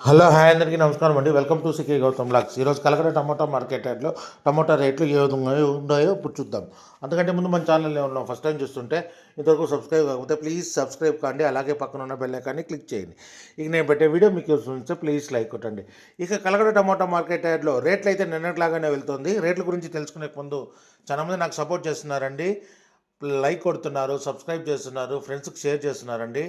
Hello hi అందరికీ నమస్కారం అండి. వెల్కమ్ టు సికే గౌతమ్ లాక్స్. ఈరోజు కలకడ టమాటా మార్కెట్ యార్డ్లో టమాటా రేట్లు ఏ విధంగా ఉన్నాయో ఇప్పుడు చూద్దాం. అంతకంటే ముందు మన ఛానల్ని ఉన్నాం ఫస్ట్ టైం చూస్తుంటే ఇంతవరకు సబ్స్క్రైబ్ కాకపోతే ప్లీజ్ సబ్స్క్రైబ్ కాండి, అలాగే పక్కన ఉన్న బెల్ ఐకాన్ని క్లిక్ చేయండి. ఇక నేను పెట్టే వీడియో మీకు చూస్తే ప్లీజ్ లైక్ కొట్టండి. ఇక కలకడ టమాటా మార్కెట్ యార్డ్లో రేట్లు అయితే నిన్నట్లాగానే వెళ్తుంది. రేట్ల గురించి తెలుసుకునే ముందు చాలామంది నాకు సపోర్ట్ చేస్తున్నారండి, లైక్ కొడుతున్నారు, సబ్స్క్రైబ్ చేస్తున్నారు, ఫ్రెండ్స్కి షేర్ చేస్తున్నారండి.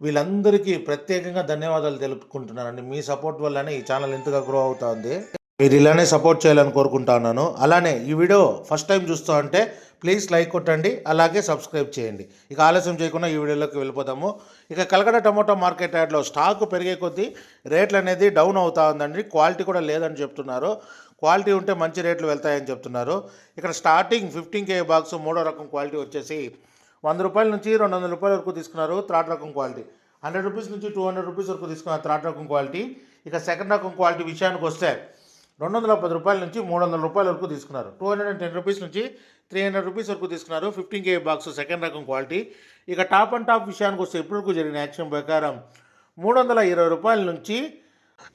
వీళ్ళందరికీ ప్రత్యేకంగా ధన్యవాదాలు తెలుపుకుంటున్నానండి. మీ సపోర్ట్ వల్లనే ఈ ఛానల్ ఇంతగా గ్రో అవుతుంది. మీరు ఇలానే సపోర్ట్ చేయాలని కోరుకుంటున్నాను. అలానే ఈ వీడియో ఫస్ట్ టైం చూస్తూ ఉంటే ప్లీజ్ లైక్ కొట్టండి, అలాగే సబ్స్క్రైబ్ చేయండి. ఇక ఆలస్యం చేయకుండా ఈ వీడియోలోకి వెళ్ళిపోదాము. ఇక కలకడ టమాటో మార్కెట్ యార్డ్లో స్టాక్ పెరిగే కొద్దీ రేట్లు అనేది డౌన్ అవుతా ఉందండి. క్వాలిటీ కూడా లేదని చెప్తున్నారు. క్వాలిటీ ఉంటే మంచి రేట్లు వెళ్తాయని చెప్తున్నారు. ఇక్కడ స్టార్టింగ్ 15K బాక్స్ మూడో రకం క్వాలిటీ వచ్చేసి 100 రూపాయల నుంచి 200 రూపాయల వరకు తీసుకున్నారు థర్డ్ రకం క్వాలిటీ. 100 రూపీస్ నుంచి 200 రూపీస్ వరకు తీసుకున్నారు థర్డ్ రకం క్వాలిటీ. ఇక సెకండ్ రకం క్వాలిటీ విషయానికి వస్తే 210 రూపాయల నుంచి 300 రూపాయల వరకు తీసుకున్నారు. 210 రూపీస్ నుంచి 300 రూపీస్ వరకు తీసుకున్నారు 15K బాక్స్ సెకండ్ రకం క్వాలిటీ. ఇక టాప్ అండ్ టాప్ విషయానికి వస్తే ఇప్పటివరకు జరిగిన యాక్షన్ ప్రకారం 320 రూపాయల నుంచి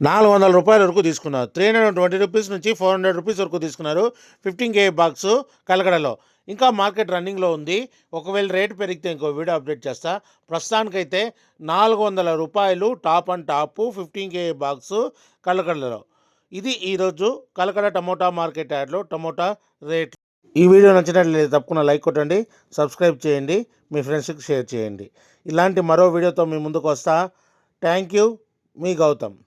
400 రూపాయల వరకు తీసుకున్నారు. 320 రూపీస్ నుంచి 400 రూపీస్ వరకు తీసుకున్నారు 15K బాక్స్ కలకడలో. ఇంకా మార్కెట్ రన్నింగ్లో ఉంది. ఒకవేళ రేటు పెరిగితే ఇంకో వీడియో అప్డేట్ చేస్తా. ప్రస్తుతానికైతే 400 రూపాయలు top and top 15K box కలకడలో. ఇది ఈరోజు కలకడ టమోటా మార్కెట్ యార్డ్లో టమోటా రేట్. ఈ వీడియో నచ్చినట్లయితే తప్పకుండా లైక్ కొట్టండి, సబ్స్క్రైబ్ చేయండి, మీ ఫ్రెండ్స్కి షేర్ చేయండి. ఇలాంటి మరో వీడియోతో మీ ముందుకు వస్తా. థ్యాంక్ యూ, మీ గౌతమ్.